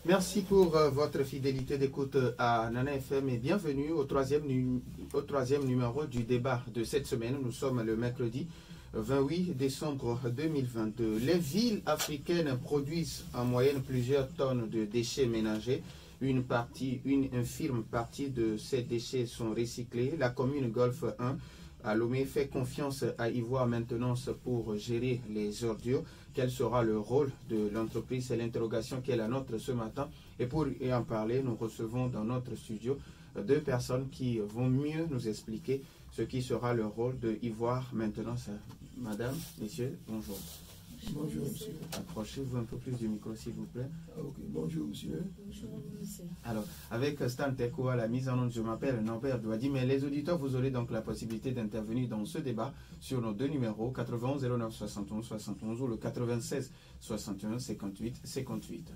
Merci pour votre fidélité d'écoute à Nana FM et bienvenue au troisième numéro du débat de cette semaine. Nous sommes le mercredi 28 décembre 2022. Les villes africaines produisent en moyenne plusieurs tonnes de déchets ménagers. Une infime partie de ces déchets sont recyclés. La commune Golfe 1 à Lomé fait confiance à Ivoire Maintenance pour gérer les ordures. Quel sera le rôle de l'entreprise? C'est l'interrogation qui est la nôtre ce matin. Et pour y en parler, nous recevons dans notre studio deux personnes qui vont mieux nous expliquer ce qui sera le rôle de Ivoire Maintenance. Madame, messieurs, bonjour. Bonjour, monsieur. Approchez-vous un peu plus du micro, s'il vous plaît. Ok, bonjour, monsieur. Bonjour, monsieur. Alors, avec Stan Teko à la mise en onde, je m'appelle Norbert Douadi, mais les auditeurs, vous aurez donc la possibilité d'intervenir dans ce débat sur nos deux numéros, 91 09 71 71 ou le 96 61 58 58.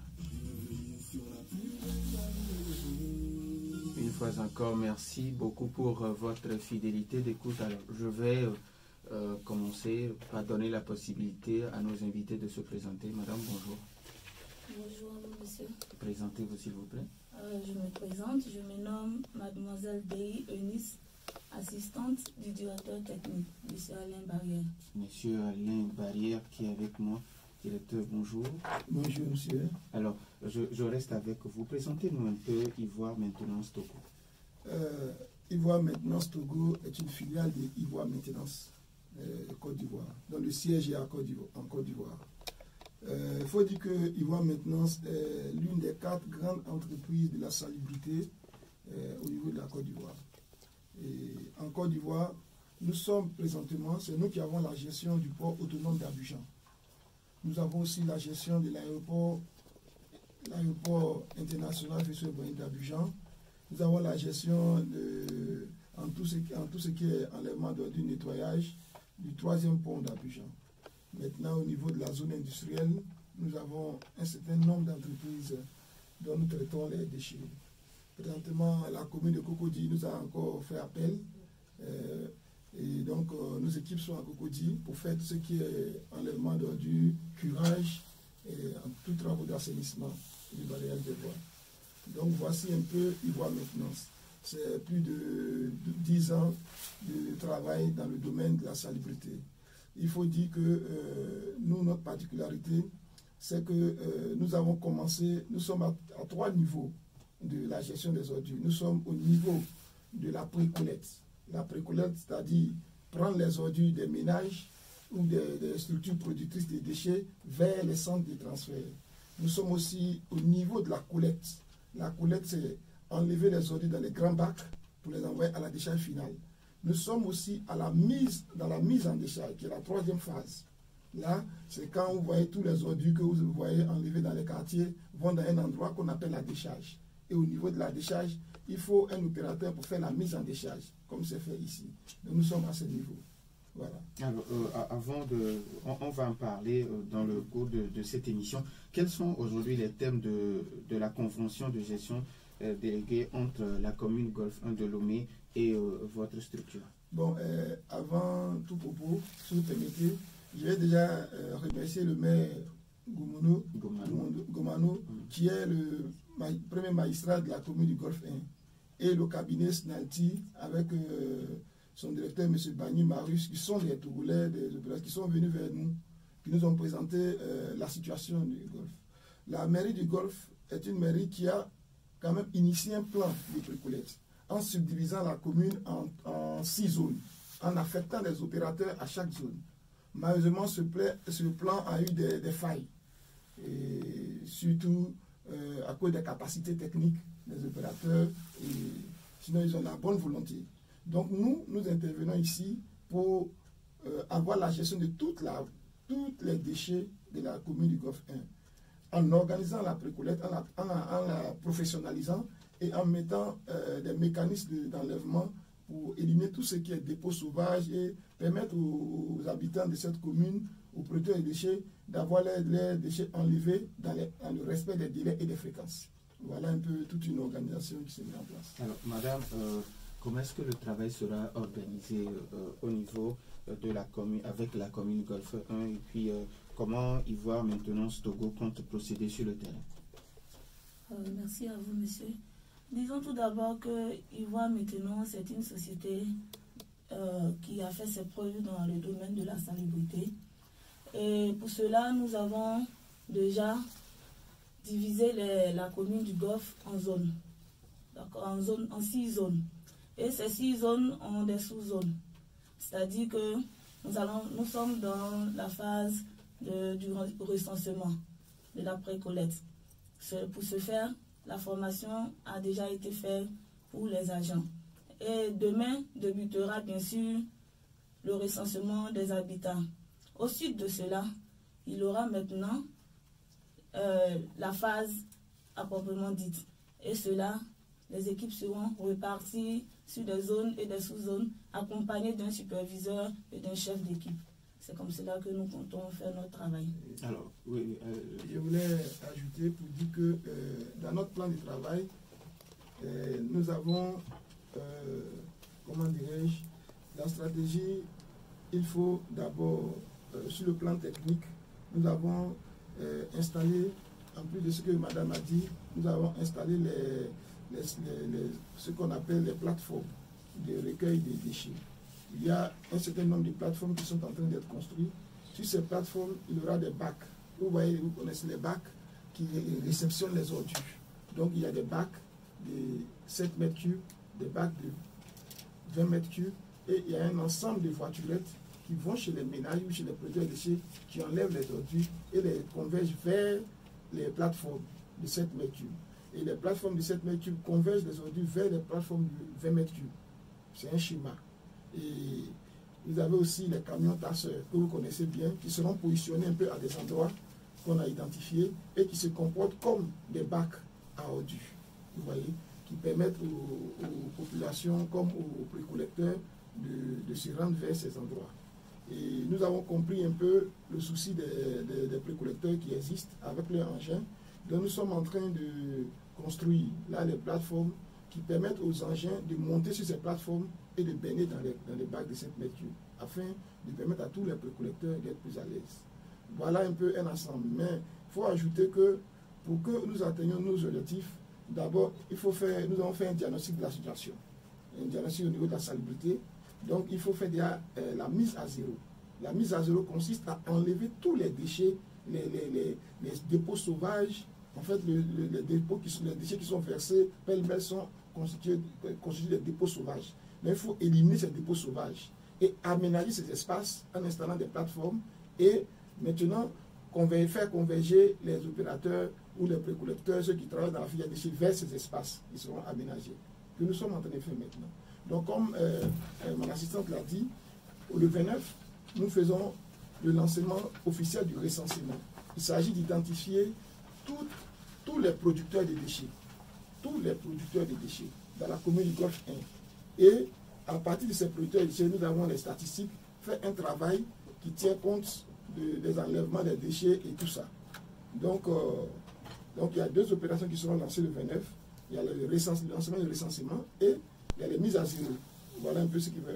Une fois encore, merci beaucoup pour votre fidélité d'écoute. Alors, je vais commencer par donner la possibilité à nos invités de se présenter. Madame, bonjour. Bonjour, monsieur. Présentez-vous, s'il vous plaît. Je me présente, je me nomme Mademoiselle Dei Eunice, assistante du directeur technique, monsieur Alain Barrière. Monsieur Alain Barrière qui est avec moi. Directeur, bonjour. Bonjour, monsieur. Alors, je reste avec vous. Présentez-nous un peu Ivoire Maintenance Togo. Ivoire Maintenance Togo est une filiale de Ivoire Maintenance Côte d'Ivoire, dont le siège est en Côte d'Ivoire. Il faut dire que Ivoire Maintenance est l'une des 4 grandes entreprises de la salubrité au niveau de la Côte d'Ivoire. Et en Côte d'Ivoire, nous sommes présentement, c'est nous qui avons la gestion du port autonome d'Abidjan. Nous avons aussi la gestion de l'aéroport international d'Abidjan. Nous avons la gestion en tout ce qui est enlèvement du nettoyage du 3e pont d'Abidjan. Maintenant, au niveau de la zone industrielle, nous avons un certain nombre d'entreprises dont nous traitons les déchets. Présentement, la commune de Cocody nous a encore fait appel. Et donc, nos équipes sont à Cocody pour faire tout ce qui est enlèvement d'ordures, curage et tous travaux d'assainissement du barrage des voies. Donc, voici un peu Ivoire Maintenance. C'est plus de 10 ans de travail dans le domaine de la salubrité. Il faut dire que nous, notre particularité, c'est que nous avons commencé, nous sommes à 3 niveaux de la gestion des ordures. Nous sommes au niveau de la pré-collecte. La pré-collecte, c'est-à-dire prendre les ordures des ménages ou des structures productrices de déchets vers les centres de transfert. Nous sommes aussi au niveau de la collecte. La collecte, c'est enlever les ordures dans les grands bacs pour les envoyer à la décharge finale. Nous sommes aussi dans la mise en décharge, qui est la 3e phase. Là, c'est quand vous voyez tous les ordures que vous voyez enlevés dans les quartiers vont dans un endroit qu'on appelle la décharge. Et au niveau de la décharge, il faut un opérateur pour faire la mise en décharge, comme c'est fait ici. Donc nous sommes à ce niveau. Voilà. Alors, on va en parler dans le cours de cette émission. Quels sont aujourd'hui les thèmes de la convention de gestion déléguée entre la commune Golfe 1 de Lomé et votre structure? Bon, avant tout propos, si vous permettez, je vais déjà remercier le maire Gomano, qui est le premier magistrat de la commune du Golfe 1, et le cabinet Snalti avec son directeur, M. Bani Marius, qui sont des Togolais, des opérateurs, qui sont venus vers nous, qui nous ont présenté la situation du Golfe. La mairie du Golfe est une mairie qui a quand même initié un plan de pré-collecte en subdivisant la commune en 6 zones, en affectant les opérateurs à chaque zone. Malheureusement, ce plan a eu des failles, et surtout à cause des capacités techniques des opérateurs, et sinon ils ont la bonne volonté. Donc nous intervenons ici pour avoir la gestion de tous les déchets de la commune du Golfe 1, en organisant la pré-collecte, en la professionnalisant et en mettant des mécanismes d'enlèvement pour éliminer tout ce qui est dépôt sauvage et permettre aux habitants de cette commune, aux producteurs de déchets, d'avoir les déchets enlevés dans le respect des délais et des fréquences. Voilà un peu toute une organisation qui se met en place. Alors, madame, comment est-ce que le travail sera organisé au niveau de la commune, avec la commune Golfe 1, et puis comment Ivoire Maintenance Togo compte procéder sur le terrain? Merci à vous, monsieur. Disons tout d'abord que Ivoire maintenant, c'est une société qui a fait ses preuves dans le domaine de la salubrité. Et pour cela, nous avons déjà divisé la commune du Golfe en zones. En 6 zones. Et ces 6 zones ont des sous-zones. C'est-à-dire que nous sommes dans la phase du recensement, de la précollecte. Pour ce faire, la formation a déjà été faite pour les agents. Et demain débutera bien sûr le recensement des habitants. Au sud de cela, il y aura maintenant la phase à proprement dite. Et cela, les équipes seront reparties sur des zones et des sous-zones, accompagnées d'un superviseur et d'un chef d'équipe. C'est comme cela que nous comptons faire notre travail. Alors, oui, je voulais ajouter pour dire que dans notre plan de travail, nous avons, comment dirais-je, la stratégie, il faut d'abord, sur le plan technique, nous avons installé, en plus de ce que madame a dit, nous avons installé ce qu'on appelle les plateformes de recueil des déchets. Il y a un certain nombre de plateformes qui sont en train d'être construites. Sur ces plateformes, il y aura des bacs. Vous voyez, vous connaissez les bacs qui réceptionnent les ordures. Donc il y a des bacs de 7 mètres cubes, des bacs de 20 mètres cubes, et il y a un ensemble de voiturettes qui vont chez les ménages ou chez les producteurs de déchets, qui enlèvent les ordures et les convergent vers les plateformes de 7 mètres cubes. Et les plateformes de 7 mètres cubes convergent les ordures vers les plateformes de 20 mètres cubes. C'est un schéma. Et vous avez aussi les camions tasseurs que vous connaissez bien, qui seront positionnés un peu à des endroits qu'on a identifiés et qui se comportent comme des bacs à ordures, vous voyez, qui permettent aux populations comme aux précollecteurs de se rendre vers ces endroits. Et nous avons compris un peu le souci des précollecteurs qui existent avec leurs engins. Donc nous sommes en train de construire là les plateformes qui permettent aux engins de monter sur ces plateformes et de baigner dans les bacs de 7 mètres cubes, afin de permettre à tous les précollecteurs d'être plus à l'aise. Voilà un peu un ensemble. Mais il faut ajouter que pour que nous atteignions nos objectifs, d'abord, nous avons fait un diagnostic de la situation, un diagnostic au niveau de la salubrité. Donc il faut faire déjà la mise à zéro. La mise à zéro consiste à enlever tous les déchets, les dépôts sauvages. En fait, les déchets qui sont versés pêle-mêle sont constitués de dépôts sauvages. Mais il faut éliminer ces dépôts sauvages et aménager ces espaces en installant des plateformes et maintenant faire converger les opérateurs ou les précollecteurs, ceux qui travaillent dans la filière déchets, vers ces espaces qui seront aménagés, que nous sommes en train de faire maintenant. Donc, comme mon assistante l'a dit, le 29, nous faisons le lancement officiel du recensement. Il s'agit d'identifier tous les producteurs de déchets, dans la commune du Golfe 1. Et à partir de ces producteurs de déchets, nous avons les statistiques, fait un travail qui tient compte des enlèvements des déchets et tout ça. Donc il y a 2 opérations qui seront lancées le 29. Il y a le lancement et le recensement et il y a les mises à zéro. Voilà un peu ce qui va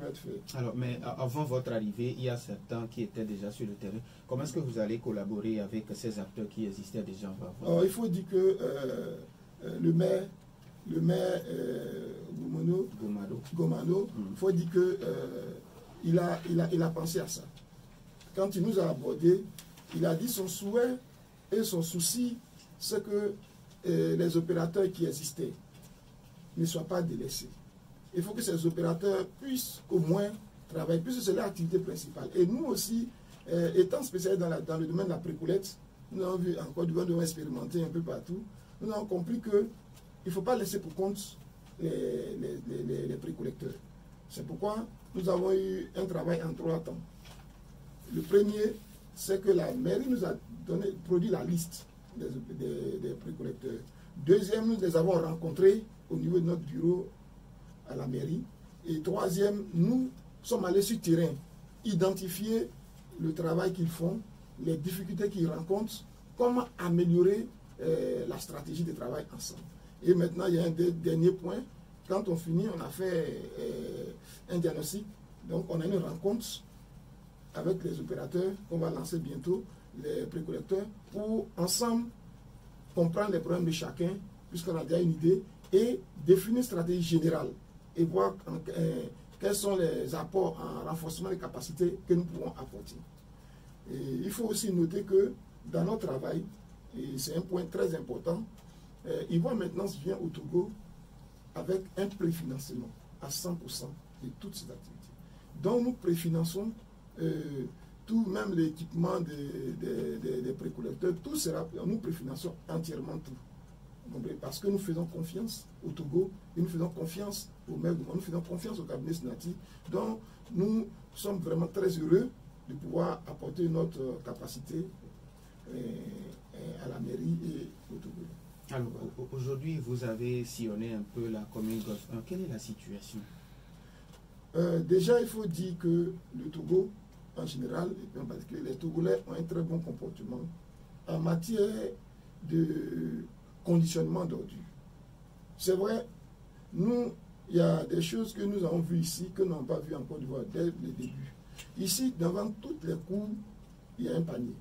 être fait. Alors, mais avant votre arrivée, il y a certains qui étaient déjà sur le terrain. Comment est-ce que vous allez collaborer avec ces acteurs qui existaient déjà avant? Il faut dire que le maire Gomano, il faut dire que il a pensé à ça. Quand il nous a abordé, il a dit son souhait et son souci, c'est que les opérateurs qui existaient ne soient pas délaissés. Il faut que ces opérateurs puissent au moins travailler, puisque c'est leur activité principale. Et nous aussi, étant spécialisés dans le domaine de la précollecte, nous avons vu encore, nous avons expérimenté un peu partout, nous avons compris qu'il ne faut pas laisser pour compte les précollecteurs. C'est pourquoi nous avons eu un travail en 3 temps. Le premier, c'est que la mairie nous a produit la liste des précollecteurs. Deuxième, nous les avons rencontrés au niveau de notre bureau à la mairie. Et troisième, nous sommes allés sur le terrain, identifier le travail qu'ils font, les difficultés qu'ils rencontrent, comment améliorer la stratégie de travail ensemble. Et maintenant, il y a un dernier point. Quand on finit, on a fait un diagnostic. Donc, on a une rencontre avec les opérateurs qu'on va lancer bientôt, les précollecteurs, pour ensemble comprendre les problèmes de chacun, puisqu'on a déjà une idée, et définir une stratégie générale et voir quels sont les apports en renforcement des capacités que nous pouvons apporter. Et il faut aussi noter que dans notre travail, et c'est un point très important, Ivoire Maintenance vient au Togo avec un préfinancement à 100% de toutes ces activités. Donc nous préfinançons tout, même l'équipement des précollecteurs, tout sera, nous préfinançons entièrement tout. Parce que nous faisons confiance au Togo et nous faisons confiance au maire, nous faisons confiance au cabinet SNATI. Donc nous sommes vraiment très heureux de pouvoir apporter notre capacité à la mairie et au Togo. Alors aujourd'hui, vous avez sillonné un peu la commune Golfe 1. Quelle est la situation? Déjà, il faut dire que le Togo, en général, et en particulier les Togolais, ont un très bon comportement en matière de conditionnement d'ordures. C'est vrai, nous, il y a des choses que nous avons vues ici que nous n'avons pas vues en Côte d'Ivoire dès le début. Ici, devant toutes les cours, il y a un panier.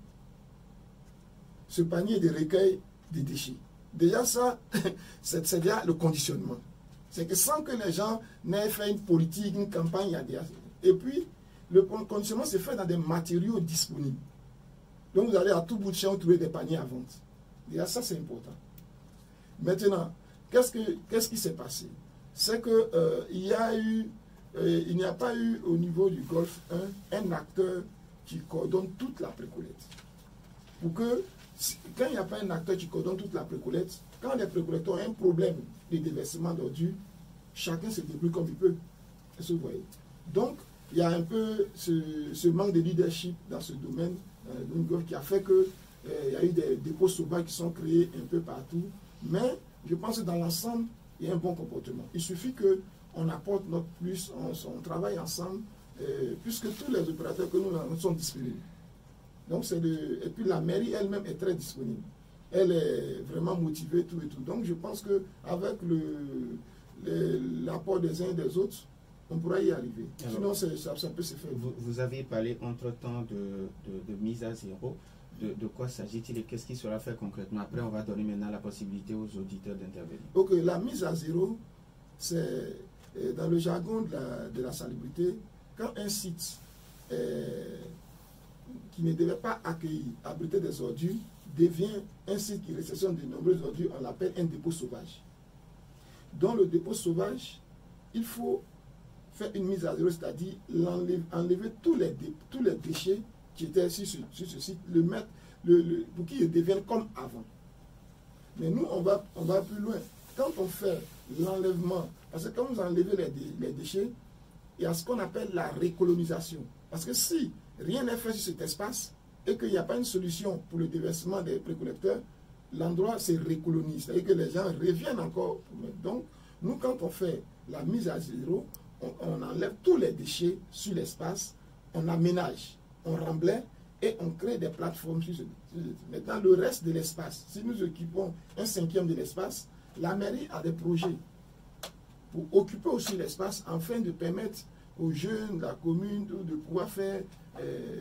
Ce panier de recueil des déchets. Déjà ça, c'est déjà le conditionnement. C'est que sans que les gens n'aient fait une politique, une campagne, il y a déjà... Et puis, le conditionnement se fait dans des matériaux disponibles. Donc vous allez à tout bout de champ trouver des paniers à vente. Déjà ça, c'est important. Maintenant, qu'est-ce qui s'est passé? C'est que il n'y a pas eu au niveau du Golfe 1 un acteur qui coordonne toute la précollecte. Pour que, quand il n'y a pas un acteur qui coordonne toute la précollecte, quand les précollecteurs ont un problème de déversement d'ordures, chacun se débrouille comme il peut. Est-ce que vous voyez? Donc, il y a un peu ce manque de leadership dans ce domaine qui a fait que il y a eu des dépôts sauvages qui sont créés un peu partout. Mais je pense que dans l'ensemble, il y a un bon comportement. Il suffit qu'on apporte notre plus, on travaille ensemble, puisque tous les opérateurs que nous avons sont disponibles. Donc et puis la mairie elle-même est très disponible. Elle est vraiment motivée, tout et tout. Donc je pense qu'avec l'apport des uns et des autres, on pourra y arriver. Alors, sinon, ça peut se faire. Vous avez parlé entre-temps de mise à zéro. De quoi s'agit-il et qu'est-ce qui sera fait concrètement? Après, on va donner maintenant la possibilité aux auditeurs d'intervenir. Ok, la mise à zéro, c'est dans le jargon de la salubrité, quand un site qui ne devait pas abriter des ordures devient un site qui réceptionne de nombreuses ordures, on l'appelle un dépôt sauvage. Dans le dépôt sauvage, il faut faire une mise à zéro, c'est-à-dire enlever tous les déchets qui étaient sur ce site, le mettre pour qu'ils deviennent comme avant. Mais nous, on va plus loin. Quand on fait l'enlèvement, parce que quand vous enlevez les déchets, il y a ce qu'on appelle la récolonisation. Parce que si rien n'est fait sur cet espace et qu'il n'y a pas une solution pour le déversement des précollecteurs, l'endroit se récolonise. C'est-à-dire que les gens reviennent encore. Donc, nous, quand on fait la mise à zéro, on enlève tous les déchets sur l'espace, on aménage, on remblaye et on crée des plateformes sur ce. Maintenant, le reste de l'espace, si nous occupons un cinquième de l'espace, la mairie a des projets pour occuper aussi l'espace afin de permettre aux jeunes de la commune de pouvoir faire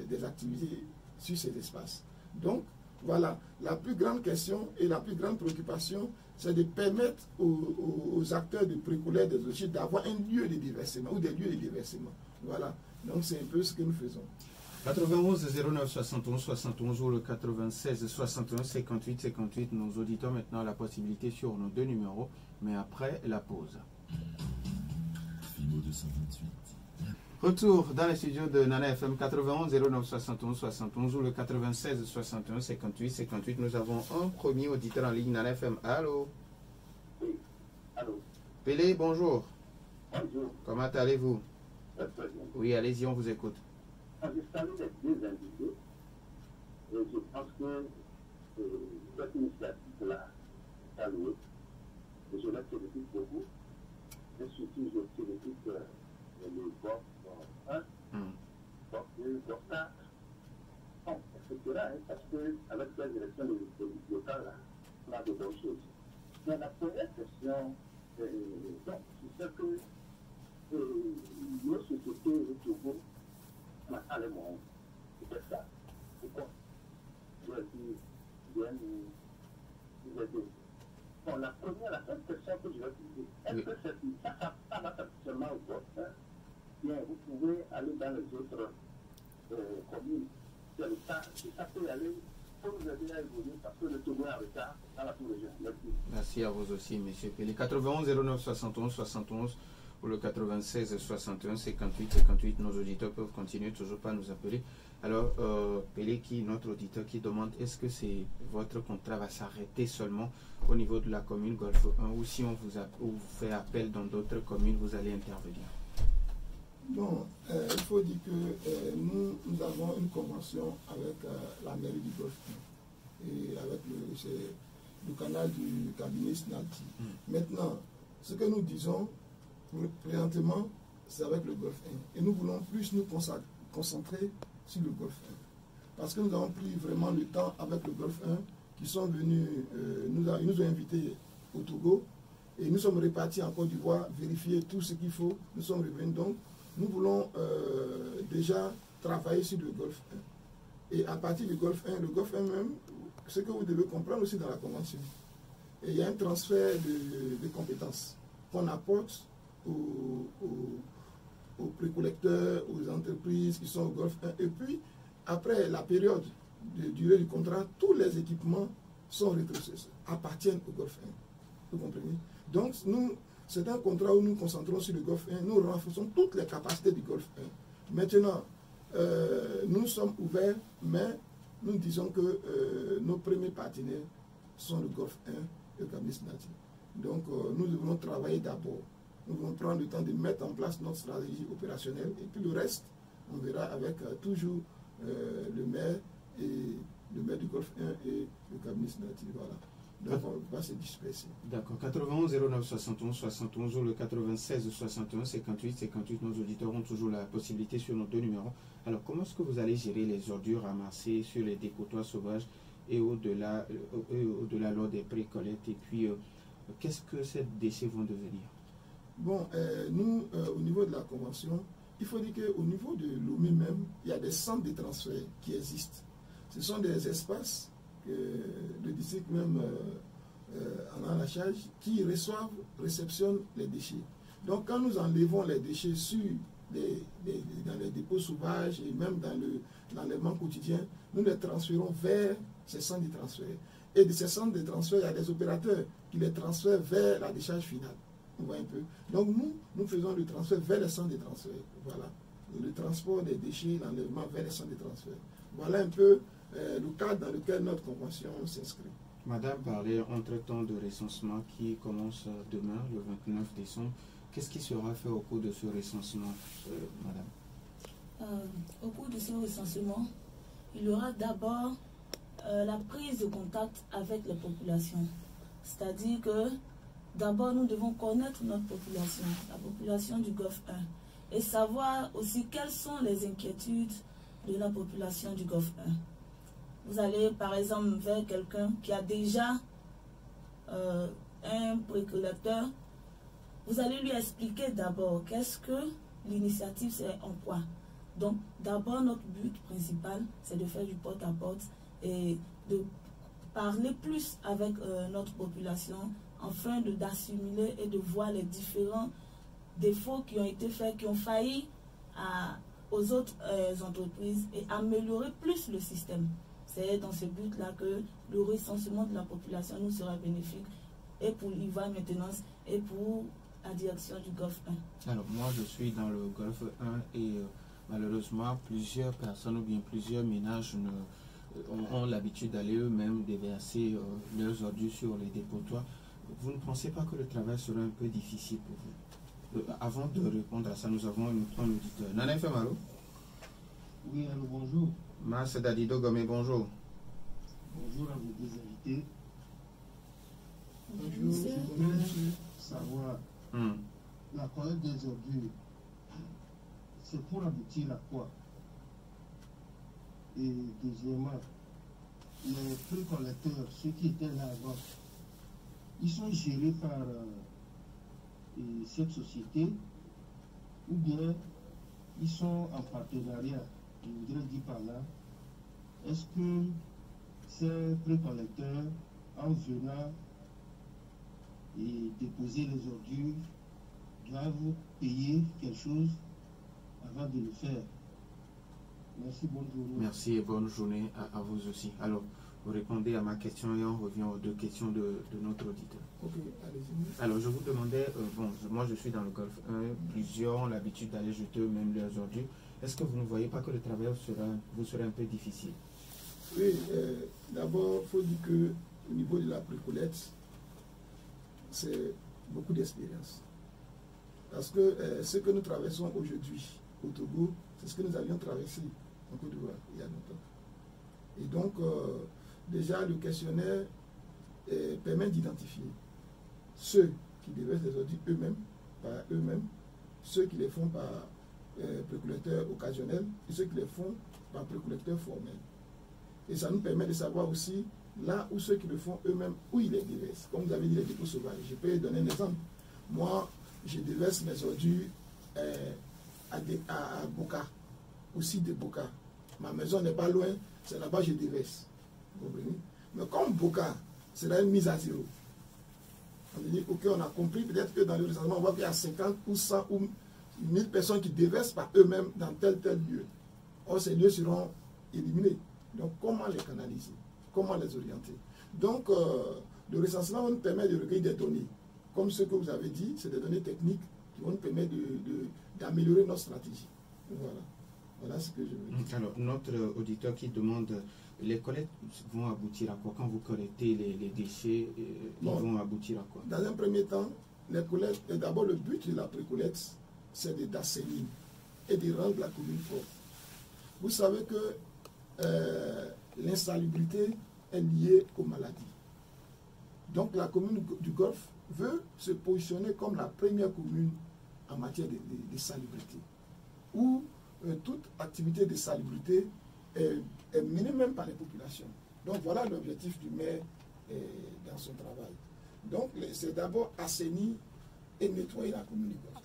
des activités sur cet espace. Donc, voilà, la plus grande question et la plus grande préoccupation, c'est de permettre aux acteurs de précolaire des OCH d'avoir un lieu de déversement ou des lieux de déversement. Voilà, donc c'est un peu ce que nous faisons. 91 09 71 71 ou le 96 61 58 58. Nos auditeurs maintenant la possibilité sur nos deux numéros, mais après la pause. Fimo 228. Retour dans les studios de Nana FM 91 09 71 71 ou le 96 61 58 58. Nous avons un premier auditeur en ligne, Nana FM. Allô? Oui, allô. Pélé, bonjour. Bonjour. Comment allez-vous? Très bien. Oui, allez-y, on vous écoute. Je salue les deux invités et je pense que cette initiative-là est saluée. Et je la félicite beaucoup. Et surtout, je félicite le GOP 1, GOP 2, GOP 4, etc. Parce qu'avec la direction de locale, on a de bonnes choses. Mais la première question, donc, c'est que nos sociétés au Togo, c'est ça. Pourquoi? Je dis, bien, Est-ce que ça va seulement au golf 1? Bien, vous pouvez aller dans les autres communes. Ça peut aller pour nous aider à évoluer parce que le Togo est en retard dans la sous-région. Merci. Merci à vous aussi, M. Pelé. 91 09 71 71 ou le 96 61 58 58. Nos auditeurs peuvent continuer toujours pas nous appeler. Alors, Pelé, notre auditeur qui demande est-ce que votre contrat va s'arrêter seulement au niveau de la commune Golfe 1 ou si on vous fait appel dans d'autres communes, vous allez intervenir? Bon, il faut dire que nous avons une convention avec la mairie du Golfe 1 et avec le canal du cabinet Snati. Maintenant, ce que nous disons présentement, c'est avec le Golfe 1. Et nous voulons plus nous concentrer sur le Golfe 1. Parce que nous avons pris vraiment le temps avec le Golfe 1 qui sont venus, ils nous ont invités au Togo et nous sommes repartis en Côte d'Ivoire, vérifier tout ce qu'il faut. Nous sommes revenus donc. Nous voulons déjà travailler sur le Golfe 1. Et à partir du Golfe 1, le Golfe 1 même, ce que vous devez comprendre aussi dans la convention. Et il y a un transfert de compétences qu'on apporte aux précollecteurs, aux entreprises qui sont au Golfe 1. Et puis, après la période de durée du contrat, tous les équipements appartiennent au Golfe 1. Vous comprenez? Donc, c'est un contrat où nous nous concentrons sur le Golfe 1, nous renforçons toutes les capacités du Golfe 1. Maintenant, nous sommes ouverts, mais nous disons que nos premiers partenaires sont le Golfe 1 et le cabinet Snati. Donc, nous devons travailler d'abord. Nous devons prendre le temps de mettre en place notre stratégie opérationnelle et puis le reste, on verra avec toujours le maire du Golfe 1 et le cabinet Snati. Voilà. Donc on ne va pas se disperser. D'accord. 91 09 71 71 ou le 96 61 58 58. Nos auditeurs ont toujours la possibilité sur nos deux numéros. Alors comment est-ce que vous allez gérer les ordures ramassées sur les dépotoirs sauvages et au-delà lors des pré-collectes? Et puis qu'est-ce que ces déchets vont devenir? Bon, nous, au niveau de la convention, il faut dire qu'au niveau de l'OMI même, il y a des centres de transfert qui existent. Ce sont des espaces que le district même en a la charge, qui réceptionnent les déchets. Donc quand nous enlevons les déchets dans les dépôts sauvages et même dans l'enlèvement quotidien, nous les transférons vers ces centres de transfert. Et de ces centres de transfert, il y a des opérateurs qui les transfèrent vers la décharge finale. On voit un peu. Donc nous faisons le transfert vers les centres de transfert. Voilà. Le transport des déchets, l'enlèvement vers les centres de transfert. Voilà un peu le cadre dans lequel notre convention s'inscrit. Madame parlait entre-temps de recensement qui commence demain, le 29 décembre. Qu'est-ce qui sera fait au cours de ce recensement, madame? Au cours de ce recensement, il y aura d'abord la prise de contact avec les populations. C'est-à-dire que d'abord, nous devons connaître notre population, la population du Golfe 1, et savoir aussi quelles sont les inquiétudes de la population du Golfe 1. Vous allez par exemple vers quelqu'un qui a déjà un précollecteur, vous allez lui expliquer d'abord qu'est-ce que l'initiative, c'est en quoi. Donc d'abord notre but principal, c'est de faire du porte-à-porte et de parler plus avec notre population afin d'assimiler et de voir les différents défauts qui ont été faits, qui ont failli aux autres entreprises et améliorer plus le système. C'est dans ce but-là que le recensement de la population nous sera bénéfique et pour l'IVA maintenance et pour la direction du Golfe 1. Alors moi je suis dans le Golfe 1 et malheureusement plusieurs personnes ou bien plusieurs ménages ont l'habitude d'aller eux-mêmes déverser leurs ordures sur les dépotoirs. Vous ne pensez pas que le travail sera un peu difficile pour vous? Avant de répondre à ça, nous avons un auditeur. Nana Femalo? Oui, allô, bonjour. Mas Dadido Gomé, bonjour. Bonjour à vos deux invités. Bonjour. Je voudrais savoir, la collecte des ordures, c'est pour aboutir à quoi? Et deuxièmement, les précollecteurs, ceux qui étaient là avant, ils sont gérés par cette société ou bien ils sont en partenariat, je voudrais dire par là. Est-ce que ces précollecteurs, en venant et déposer les ordures doivent payer quelque chose avant de le faire. Merci, bonne journée. Merci et bonne journée à vous aussi. Alors, vous répondez à ma question et on revient aux deux questions de notre auditeur. Ok, allez-y. Alors, je vous demandais, moi je suis dans le Golfe 1, plusieurs ont l'habitude d'aller jeter eux-mêmes leurs ordures. Est-ce que vous ne voyez pas que le travail vous serait un peu difficile? Oui, d'abord, il faut dire qu'au niveau de la précollecte, c'est beaucoup d'expérience. Parce que ce que nous traversons aujourd'hui au Togo, c'est ce que nous avions traversé en Côte d'Ivoire il y a longtemps. Et donc, déjà, le questionnaire permet d'identifier ceux qui déversent les ordures eux-mêmes, par eux-mêmes, ceux qui les font par précollecteurs occasionnels et ceux qui les font par précollecteurs formels. Et ça nous permet de savoir aussi là où ceux qui le font eux-mêmes, où ils les déversent. Comme vous avez dit, les dépôts sauvages. Je peux donner un exemple. Moi, je déverse mes ordures à Boka, au site de Boka. Ma maison n'est pas loin, c'est là-bas que je déverse. Vous comprenez? Mais comme Boka, c'est là une mise à zéro. On dit, ok, on a compris, peut-être que dans le recensement, on voit qu'il y a 50 ou 100 ou 1000 personnes qui déversent par eux-mêmes dans tel lieu. Or, ces lieux seront éliminés. Donc, comment les canaliser? Comment les orienter? Donc, le recensement nous permet de recueillir des données. Comme ce que vous avez dit, c'est des données techniques qui vont nous permettre d'améliorer notre stratégie. Voilà. Voilà ce que je veux dire. Alors, notre auditeur qui demande, les collectes vont aboutir à quoi? Quand vous collectez les déchets, ils vont aboutir à quoi? Dans un premier temps, les collectes, d'abord le but de la précollecte, c'est d'assainir et de rendre la commune propre. Vous savez que l'insalubrité est liée aux maladies. Donc la commune du Golfe veut se positionner comme la première commune en matière de salubrité, où toute activité de salubrité est menée même par les populations. Donc voilà l'objectif du maire dans son travail. Donc c'est d'abord assainir et nettoyer la commune du Golfe.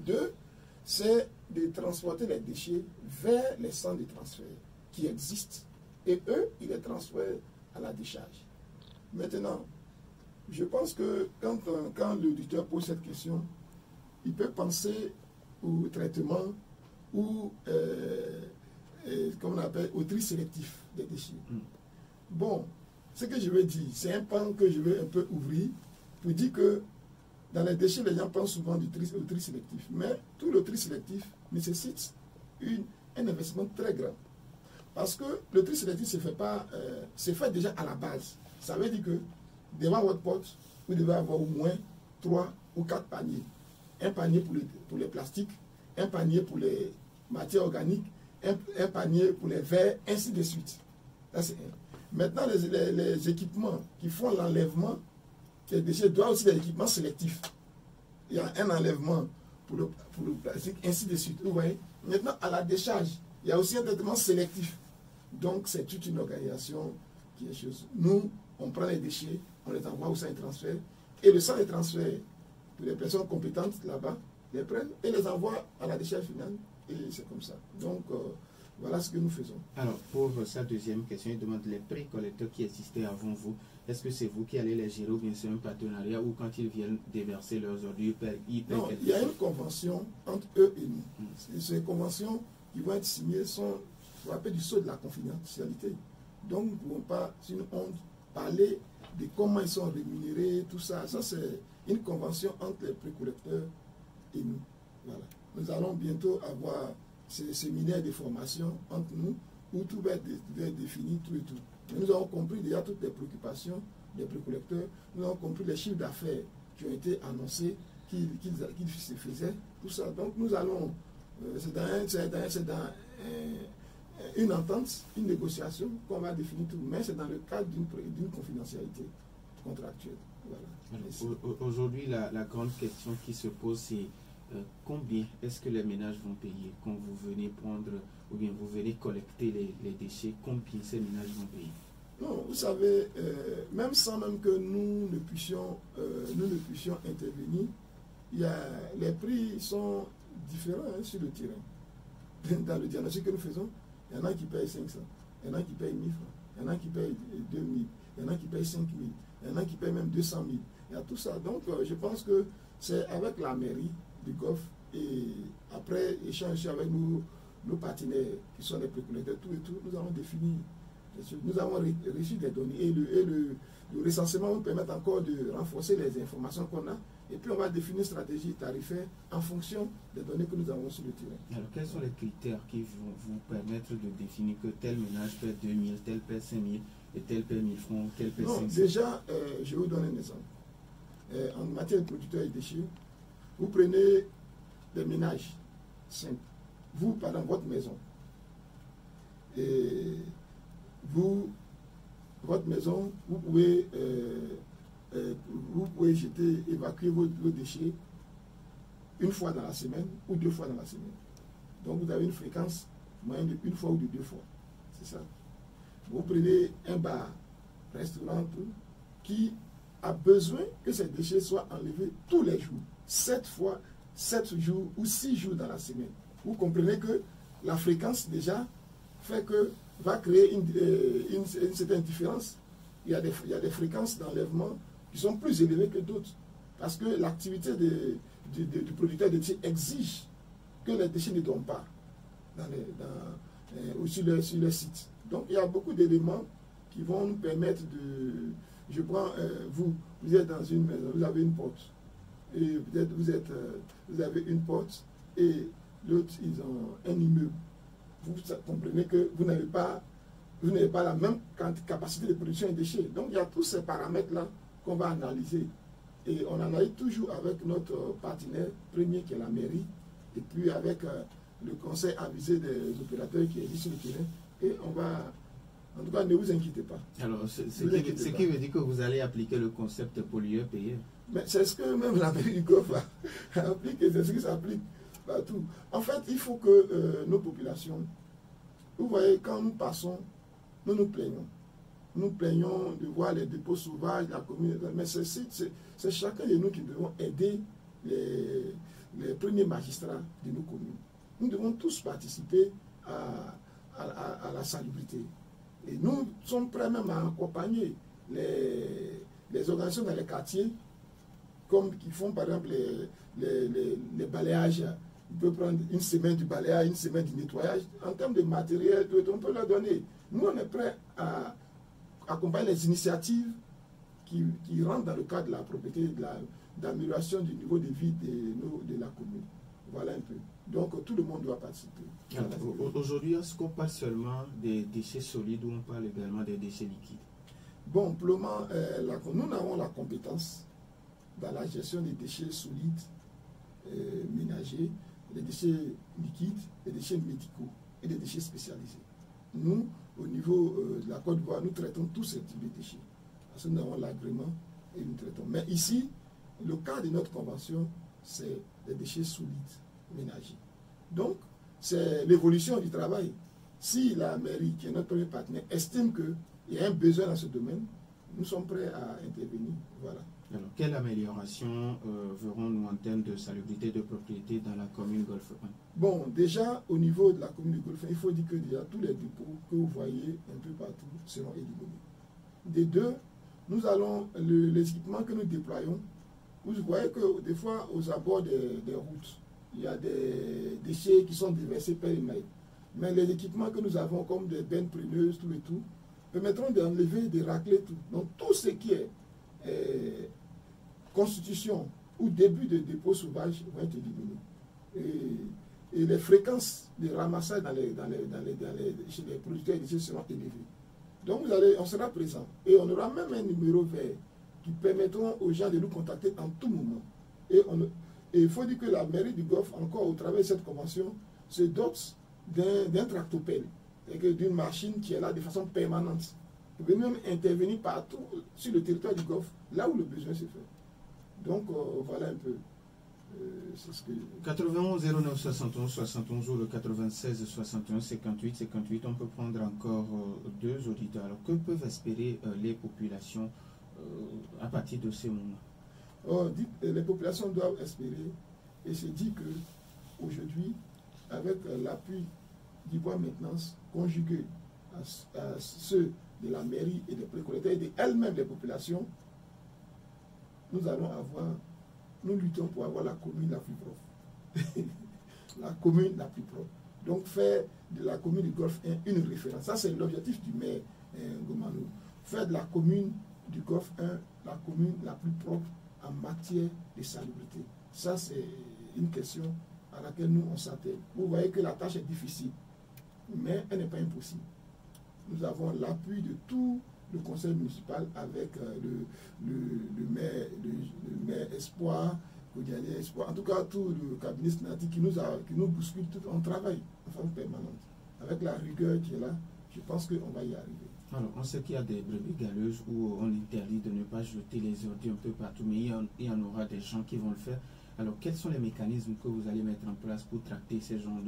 Deux, c'est de transporter les déchets vers les centres de transfert qui existent et eux, ils les transfèrent à la décharge. Maintenant, je pense que quand l'auditeur pose cette question, il peut penser au traitement ou, comme on appelle, au tri sélectif des déchets. Bon, ce que je veux dire, c'est un pan que je veux un peu ouvrir pour dire que dans les déchets, les gens pensent souvent au tri sélectif. Mais tout le tri sélectif nécessite un investissement très grand. Parce que le tri sélectif se fait pas, c'est fait déjà à la base. Ça veut dire que devant votre porte, vous devez avoir au moins 3 ou 4 paniers. Un panier pour les plastiques, un panier pour les matières organiques, un panier pour les verres, ainsi de suite. Ça, c'est un. Maintenant, les équipements qui font l'enlèvement des déchets doivent aussi des équipements sélectifs. Il y a un enlèvement pour le plastique, ainsi de suite. Vous voyez? Maintenant, à la décharge, il y a aussi un traitement sélectif. Donc, c'est toute une organisation qui est chose. Nous, on prend les déchets, on les envoie au centre de transfert, et le centre de transfert, pour les personnes compétentes là-bas, les prennent et les envoient à la décharge finale, et c'est comme ça. Donc, voilà ce que nous faisons. Alors, pour sa deuxième question, il demande les précollecteurs qui existaient avant vous. Est-ce que c'est vous qui allez les gérer ou bien c'est un partenariat ou quand ils viennent déverser leurs ordures, ils paient non, il y a une convention entre eux et nous. Ces conventions qui vont être signées sont, on appelle du sceau de la confidentialité. Donc, nous ne pouvons pas, si nous on parler de comment ils sont rémunérés, tout ça. Ça, c'est une convention entre les précollecteurs et nous. Voilà. Nous allons bientôt avoir ces séminaires de formation entre nous où tout va être défini, tout et tout. Mais nous avons compris déjà toutes les préoccupations des précollecteurs. Nous avons compris les chiffres d'affaires qui ont été annoncés, qu'ils se faisaient, tout ça. Donc, nous allons, c'est dans une entente, une négociation qu'on va définir tout, mais c'est dans le cadre d'une confidentialité contractuelle. Voilà. Aujourd'hui, la grande question qui se pose, c'est combien est-ce que les ménages vont payer quand vous venez prendre ou bien vous venez collecter les déchets, combien ces ménages vont payer? Non, vous savez, même sans même que nous ne puissions intervenir, les prix sont différents sur le terrain. Dans le diagnostic que nous faisons, il y en a qui payent 500, il y en a qui payent 1000 francs, il y en a qui payent 2 000, il y en a qui payent 5 000, il y en a qui payent même 200 000. Il y a tout ça. Donc, je pense que c'est avec la mairie du Golfe et après échange avec nos partenaires qui sont les précurseurs, tout et tout, nous avons défini. Nous avons reçu des données et le recensement nous permet encore de renforcer les informations qu'on a. Et puis on va définir une stratégie tarifaire en fonction des données que nous avons sur le terrain. Alors quels sont les critères qui vont vous permettre de définir que tel ménage paie 2 000, tel paie 5 000 et tel paie 1 000 francs, tel paie 5 000? Déjà, je vais vous donner un exemple. En matière de producteurs et déchets, vous prenez des ménages simples. Vous, par exemple, votre maison. Et votre maison, vous pouvez évacuer vos déchets une fois dans la semaine ou 2 fois dans la semaine. Donc vous avez une fréquence moyenne de 1 fois ou de 2 fois. C'est ça. Vous prenez un bar, restaurant, qui a besoin que ces déchets soient enlevés tous les jours, 7 jours ou 6 jours dans la semaine. Vous comprenez que la fréquence déjà fait que va créer une certaine différence. Il y a des fréquences d'enlèvement qui sont plus élevées que d'autres. Parce que l'activité du producteur de déchets exige que les déchets ne dorment pas sur le site. Donc il y a beaucoup d'éléments qui vont nous permettre de... Je prends, vous êtes dans une maison, vous avez une porte. Et peut-être vous avez une porte et l'autre, ils ont un immeuble. Vous comprenez que vous n'avez pas la même capacité de production de déchets. Donc il y a tous ces paramètres-là qu'on va analyser. Et on analyse toujours avec notre partenaire premier qui est la mairie, et puis avec le conseil avisé des opérateurs qui existent sur le terrain. Et on va... En tout cas, ne vous inquiétez pas. Alors, ce qui veut dire que vous allez appliquer le concept pollueur-payeur. Mais c'est ce que même la mairie du Golfe a appliqué, c'est ce qui s'applique partout. En fait, il faut que nos populations, vous voyez, quand nous passons, nous nous plaignons. Nous plaignons de voir les dépôts sauvages, la commune. Mais c'est chacun de nous qui devons aider les premiers magistrats de nos communes. Nous devons tous participer à la salubrité. Et nous sommes prêts même à accompagner les organisations dans les quartiers, comme qui font par exemple les balayages. On peut prendre une semaine du balayage, une semaine du nettoyage. En termes de matériel, on peut leur donner. Nous, on est prêts à accompagner les initiatives qui rentrent dans le cadre de la propriété, d'amélioration du niveau de vie de la commune. Voilà un peu. Donc, tout le monde doit participer. Aujourd'hui, est-ce qu'on parle seulement des déchets solides ou on parle également des déchets liquides? Bon, purement, nous avons la compétence dans la gestion des déchets solides, ménagers, des déchets liquides, des déchets médicaux et des déchets spécialisés. Nous, au niveau de la Côte d'Ivoire, nous traitons tous ces types de déchets. Parce que nous avons l'agrément et nous traitons. Mais ici, le cas de notre convention, c'est les déchets solides ménagers. Donc, c'est l'évolution du travail. Si la mairie, qui est notre premier partenaire, estime qu'il y a un besoin dans ce domaine, nous sommes prêts à intervenir. Voilà. Alors, quelle amélioration verrons-nous en termes de salubrité de propriété dans la commune Golfe 1? Bon, déjà, au niveau de la commune de Golfe 1, il faut dire que déjà tous les dépôts que vous voyez un peu partout seront éliminés. Des deux, nous allons, les équipements que nous déployons, vous voyez que des fois, aux abords des routes, il y a des déchets qui sont déversés par les mails. Mais les équipements que nous avons, comme des bennes pruneuses, tout et tout, permettront d'enlever, de racler tout. Donc, tout ce qui est constitution ou début de dépôt sauvage vont être éliminés. Et les fréquences de ramassage chez les producteurs de déchets seront élevées. Donc, on sera présent. Et on aura même un numéro vert qui permettront aux gens de nous contacter en tout moment. Et il faut dire que la mairie du Golfe, encore au travers de cette convention, se dote d'un tractopelle, d'une machine qui est là de façon permanente. Vous pouvez même intervenir partout sur le territoire du Golfe, là où le besoin se fait. Donc, voilà un peu. C'est ce que... 91 09 71 71 ou le 96 61 58 58, on peut prendre encore 2 auditeurs. Alors, que peuvent espérer les populations à partir de ce moment? Les populations doivent espérer et se dire qu'aujourd'hui, avec l'appui d'Ivoire Maintenance conjugué à ceux de la mairie et des précollecteurs et d'elles-mêmes des populations, nous luttons pour avoir la commune la plus propre. La commune la plus propre. Donc faire de la commune du Golfe 1 une référence. Ça, c'est l'objectif du maire Ngomanou. Faire de la commune du Golfe 1 la commune la plus propre en matière de salubrité. Ça, c'est une question à laquelle nous, on s'attelle. Vous voyez que la tâche est difficile, mais elle n'est pas impossible. Nous avons l'appui de tout le conseil municipal avec le maire Espoir, Espoir, en tout cas tout le cabinet sénatique qui nous bouscule tout. On travaille en forme permanente. Avec la rigueur qui est là, je pense qu'on va y arriver. Alors, on sait qu'il y a des brebis galeuses où on interdit de ne pas jeter les ordures un peu partout, mais il y en aura des gens qui vont le faire. Alors, quels sont les mécanismes que vous allez mettre en place pour tracter ces genres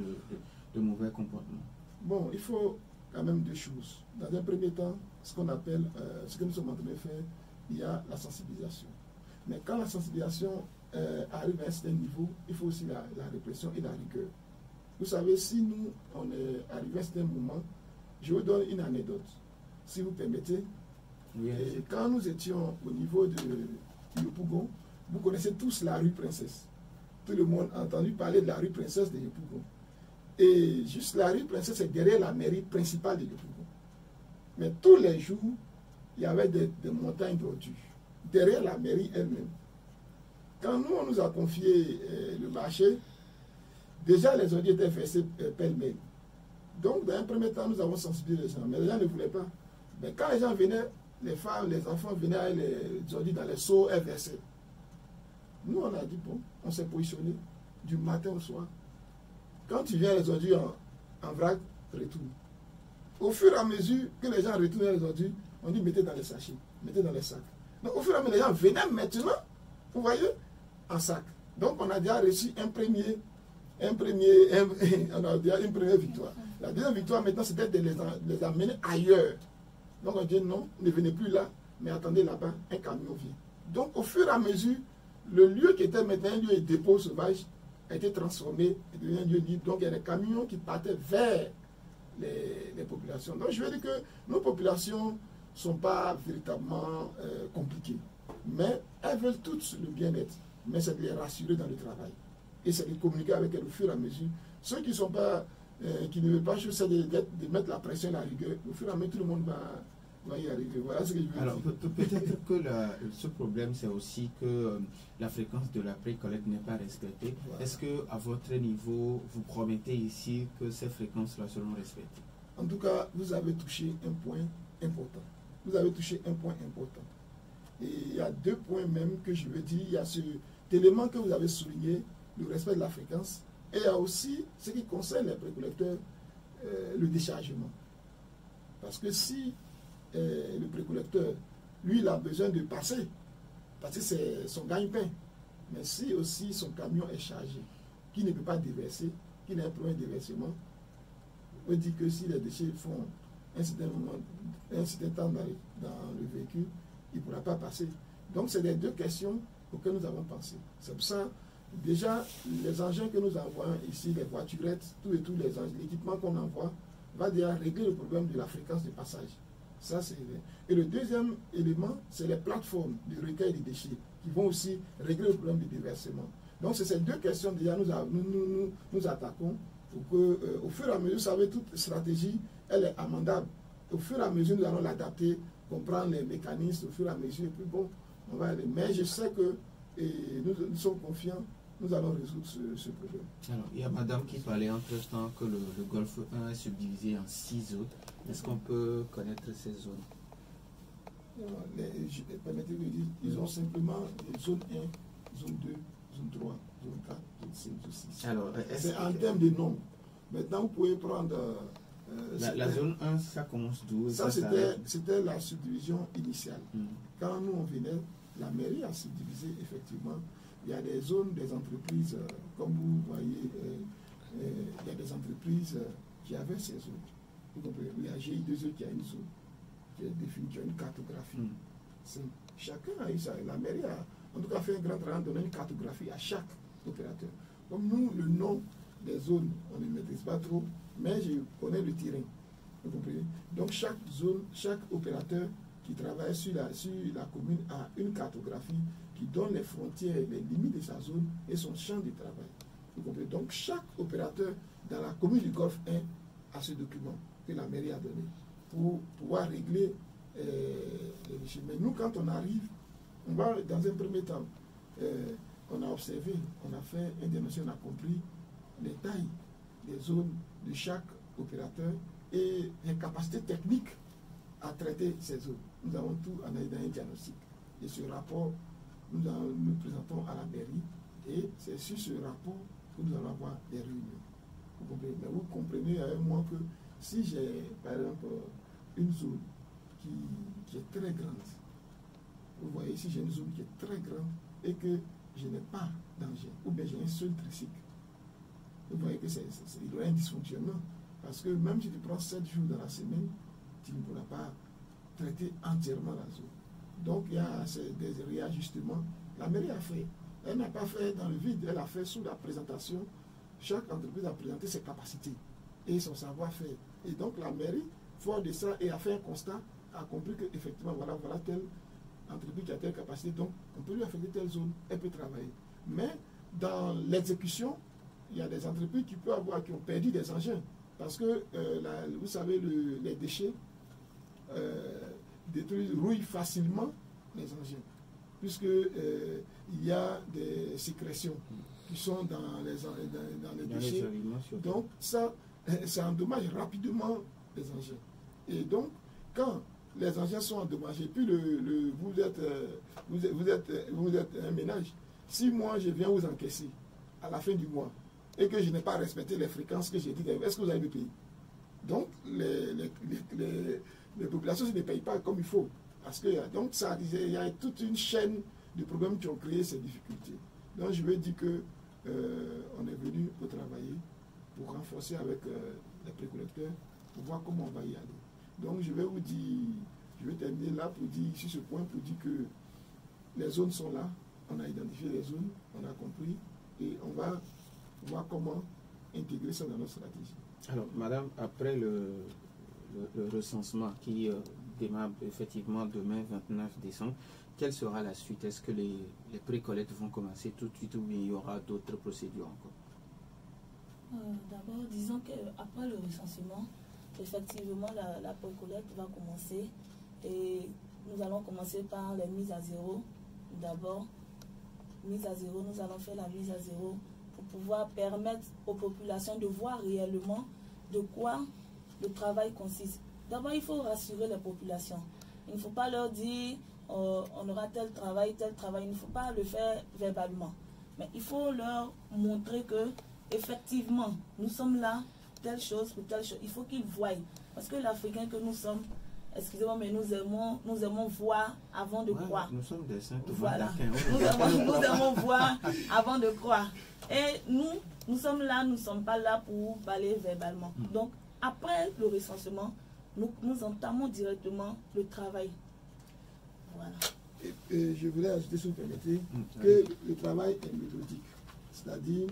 de mauvais comportements? Bon, il faut quand même deux choses. Dans un premier temps, ce qu'on appelle, ce que nous sommes en train de faire, il y a la sensibilisation. Mais quand la sensibilisation arrive à un certain niveau, il faut aussi la répression et la rigueur. Vous savez, si nous, on est arrivé à un certain moment, je vous donne une anecdote, si vous permettez. Oui. Et quand nous étions au niveau de Yopougon, vous connaissez tous la rue Princesse. Tout le monde a entendu parler de la rue Princesse de Yopougon. Et juste la rue Princesse est derrière la mairie principale de Yopougon. Mais tous les jours, il y avait des montagnes d'ordures derrière la mairie elle-même. Quand nous, on nous a confié le marché, déjà les ordures étaient versées pêle-mêle. Donc, dans un premier temps, nous avons sensibilisé les gens, mais les gens ne voulaient pas. Mais quand les gens venaient, les femmes, les enfants venaient avec les ordures dans les seaux et versaient. Nous, on a dit, bon, on s'est positionné du matin au soir. Quand tu viens les ordures en vrac, retourne. Au fur et à mesure que les gens retournent les ordures, on dit mettez dans les sachets, mettez dans les sacs. Donc, au fur et à mesure, les gens venaient maintenant, vous voyez, en sac. Donc, on a déjà reçu on a déjà une première victoire. La deuxième victoire, maintenant, c'était de les amener ailleurs. Donc, on dit non, ne venez plus là, mais attendez là-bas, un camion vient. Donc, au fur et à mesure, le lieu qui était maintenant un lieu de dépôt sauvage a été transformé et devenu un lieu libre. Donc, il y a des camions qui partaient vers les populations. Donc, je veux dire que nos populations ne sont pas véritablement compliquées. Mais elles veulent toutes le bien-être. Mais c'est de les rassurer dans le travail. Et c'est de communiquer avec elles au fur et à mesure. Ceux qui sont pas, qui ne veulent pas, c'est de mettre la pression et la rigueur. Au fur et à mesure, tout le monde va y arriver. Voilà ce que je veux dire. Alors, peut-être que ce problème, c'est aussi que la fréquence de la précollecte n'est pas respectée. Voilà. Est-ce qu'à votre niveau, vous promettez ici que ces fréquences-là seront respectées? En tout cas, vous avez touché un point important. Vous avez touché un point important. Et il y a deux points même que je veux dire. Il y a cet élément que vous avez souligné, le respect de la fréquence, et il y a aussi ce qui concerne les précollecteurs, le déchargement. Parce que si le précollecteur, lui, il a besoin de passer, parce que c'est son gagne-pain, mais si aussi son camion est chargé, qui ne peut pas déverser, qui n'a un problème de déversement, on peut dire que si les déchets font un certain temps dans le véhicule, il ne pourra pas passer. Donc, c'est les deux questions auxquelles nous avons pensé. C'est pour ça, déjà, les engins que nous envoyons ici, les voiturettes, tous l'équipement qu'on envoie, va déjà régler le problème de la fréquence de passage. Ça, c'est... Et le deuxième élément, c'est les plateformes de recueil des déchets qui vont aussi régler le problème du déversement. Donc, c'est ces deux questions, déjà, nous attaquons pour que, au fur et à mesure, vous savez, toute stratégie, elle est amendable. Au fur et à mesure, nous allons l'adapter, comprendre les mécanismes, au fur et à mesure, et puis bon, on va aller. Mais je sais que nous sommes confiants, nous allons résoudre ce problème. Alors, il y a madame qui parlait entre-temps que le Golfe 1 est subdivisé en 6 zones. Est-ce qu'on peut connaître ces zones? Permettez-moi de dire, ils ont simplement zone 1, zone 2, zone 3, zone 4, zone 5, zone 6. Alors, c'est en termes de nombre. Maintenant, vous pouvez prendre... la zone 1, ça commence d'où? Ça, c'était la subdivision initiale. Quand nous, on venait, la mairie a subdivisé, effectivement. Il y a des zones, des entreprises, comme vous voyez, il y a des entreprises qui avaient ces zones. Il y a GI2E qui a une zone, qui est définie, qui a une cartographie. Chacun a eu ça. La mairie a, en tout cas, fait un grand travail de donner une cartographie à chaque opérateur. Comme nous, le nom des zones, on ne maîtrise pas trop, mais je connais le terrain. Vous comprenez? Donc chaque zone, chaque opérateur qui travaille sur la commune a une cartographie qui donne les frontières, les limites de sa zone et son champ de travail. Vous comprenez? Donc chaque opérateur dans la commune du Golfe 1 a ce document que la mairie a donné pour pouvoir régler les déchets. Mais nous, quand on arrive, on va dans un premier temps, on a observé, on a fait un diagnostic, on a compris les tailles des zones de chaque opérateur et les capacités techniques à traiter ces zones. Nous avons tout analysé dans un diagnostic. Et ce rapport, nous présentons à la mairie et c'est sur ce rapport que nous allons avoir des réunions. Vous comprenez? Mais vous comprenez avec moi que si j'ai, par exemple, une zone qui est très grande, vous voyez, si j'ai une zone qui est très grande et que je n'ai pas d'engin, ou bien j'ai un seul tricycle, vous voyez que il y aura un dysfonctionnement. Parce que même si tu prends 7 jours dans la semaine, tu ne pourras pas traiter entièrement la zone. Donc il y a des réajustements. La mairie a fait. Elle n'a pas fait dans le vide, elle a fait sous la présentation. Chaque entreprise a présenté ses capacités et son savoir-faire. Et donc la mairie, fort de ça, et a fait un constat, a compris qu'effectivement, voilà telle entreprise qui a telle capacité, donc on peut lui affecter telle zone, elle peut travailler. Mais dans l'exécution, il y a des entreprises qui ont perdu des engins. Parce que, vous savez, les déchets rouillent facilement les engins. Puisque il y a des sécrétions qui sont dans les déchets. Donc, ça endommage rapidement les engins. Et donc, quand les engins sont endommagés, puis vous êtes un ménage, si moi je viens vous encaisser à la fin du mois, et que je n'ai pas respecté les fréquences que j'ai dit, est-ce que vous allez me payer? Donc, les populations ne payent pas comme il faut. Parce que, donc, il y a toute une chaîne de problèmes qui ont créé ces difficultés. Donc, je veux dire que on est venu pour travailler, pour renforcer avec les précollecteurs, pour voir comment on va y aller. Donc, je vais terminer là pour dire, sur ce point, pour dire que les zones sont là, on a identifié les zones, on a compris, et on va voir comment intégrer ça dans notre stratégie. Alors, madame, après le recensement qui démarre effectivement demain, 29 décembre, quelle sera la suite? Est-ce que les précollectes vont commencer tout de suite ou bien il y aura d'autres procédures encore? D'abord, disons qu'après le recensement, effectivement, la précollecte va commencer et nous allons commencer par les mises à zéro. D'abord, mise à zéro, nous allons faire la mise à zéro pour pouvoir permettre aux populations de voir réellement de quoi le travail consiste. D'abord, il faut rassurer les populations. Il ne faut pas leur dire on aura tel travail. Il ne faut pas le faire verbalement. Mais il faut leur montrer que effectivement, nous sommes là, telle chose pour telle chose. Il faut qu'ils voient. Parce que l'Africain que nous sommes, excusez-moi, mais nous aimons voir avant de croire. Nous sommes des saints. Voilà. Nous aimons voir avant de croire. Et nous sommes là, nous ne sommes pas là pour parler verbalement. Donc, après le recensement, nous entamons directement le travail. Voilà. Et je voulais ajouter, si vous permettez, que le travail est méthodique. C'est-à-dire,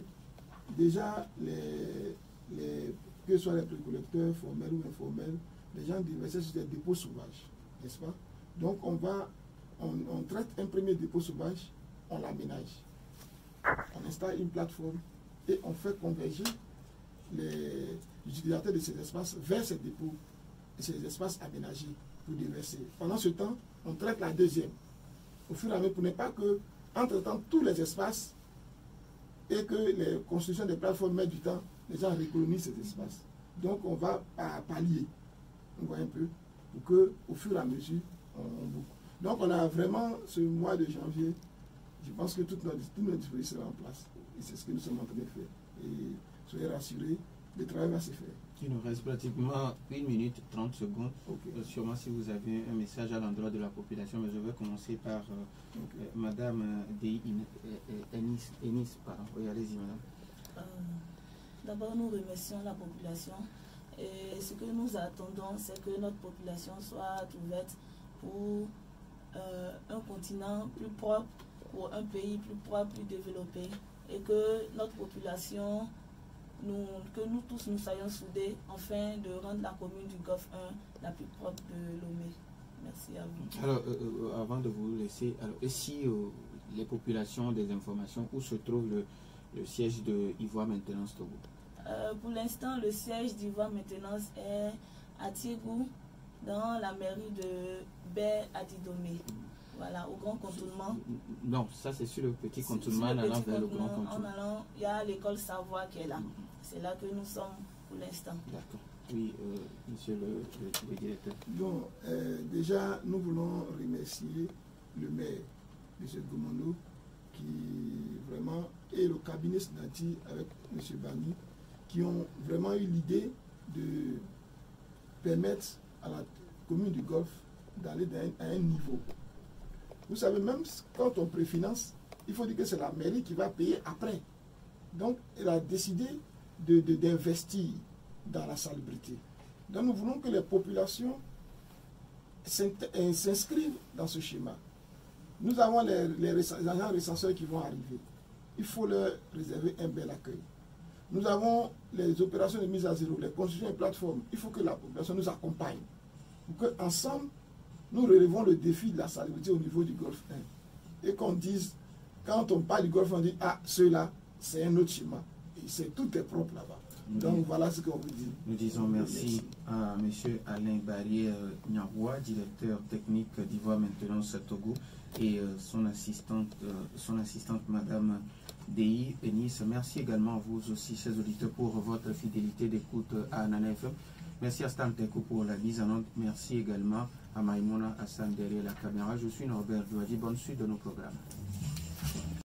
déjà, que ce soit les précollecteurs formels ou informels, les gens déversaient sur des dépôts sauvages, n'est-ce pas? Donc, on traite un premier dépôt sauvage, on l'aménage. On installe une plateforme et on fait converger les utilisateurs de ces espaces vers ces dépôts et ces espaces aménagés pour déverser. Pendant ce temps, on traite la deuxième. Au fur et à mesure, pour ne pas que, entre-temps, tous les espaces et que les constructions des plateformes mettent du temps, les gens recolonisent ces espaces. Donc, on va pallier, on voit un peu, pour que, au fur et à mesure, on boucle. Donc, on a vraiment, ce mois de janvier, je pense que toutes nos dispositions seront en place. Et c'est ce que nous sommes en train de faire. Et soyez rassurés, le travail va se faire. Il nous reste pratiquement 1 minute 30 secondes. Okay. Sûrement si vous avez un message à l'endroit de la population, mais je vais commencer par Madame Enis. Pardon. Oui, allez-y, Madame. D'abord, nous remercions la population. Et ce que nous attendons, c'est que notre population soit ouverte pour un continent plus propre, pour un pays plus propre, plus développé. Et que notre population que nous tous nous soyons soudés afin de rendre la commune du Golfe 1 la plus propre de Lomé. Merci à vous. Alors, avant de vous laisser, alors, et si les populations ont des informations, où se trouve le siège de Ivoire Maintenance Togo? Pour l'instant, le siège d'Ivoire Maintenance est à Tiégou, dans la mairie de Baie-Adidomé. Voilà, au grand contournement. Non, ça c'est sur le petit contournement en allant vers le grand contournement. En allant, il y a l'école Savoie qui est là. C'est là que nous sommes pour l'instant. D'accord. Oui, monsieur le directeur. Bon, déjà, nous voulons remercier le maire, M. Gomono, qui vraiment, et le cabinet Snati avec M. Bani, qui ont vraiment eu l'idée de permettre à la commune du Golfe d'aller à un niveau. Vous savez, même quand on préfinance, il faut dire que c'est la mairie qui va payer après. Donc, elle a décidé d'investir dans la salubrité. Donc, nous voulons que les populations s'inscrivent dans ce schéma. Nous avons les agents recenseurs qui vont arriver. Il faut leur réserver un bel accueil. Nous avons les opérations de mise à zéro, les constructions de plateformes. Il faut que la population nous accompagne. Pour qu'ensemble, nous relevons le défi de la salubrité au niveau du Golfe 1. Et qu'on dise, quand on parle du Golfe 1, on dit, ah, ceux-là, c'est un autre schéma. Et tout est propre là-bas. Donc voilà ce qu'on vous dit. Nous disons merci à M. Alain Barrière-Nyaroua, directeur technique d'Ivoire Maintenance Togo, et son assistante Mme Dei Pénis. Merci également à vous aussi, chers auditeurs, pour votre fidélité d'écoute à Nana FM. Merci à Stan Teko pour la mise en onde. Merci également à Maïmouna Hassan derrière la caméra. Je suis Norbert Douadi. Bonne suite de nos programmes.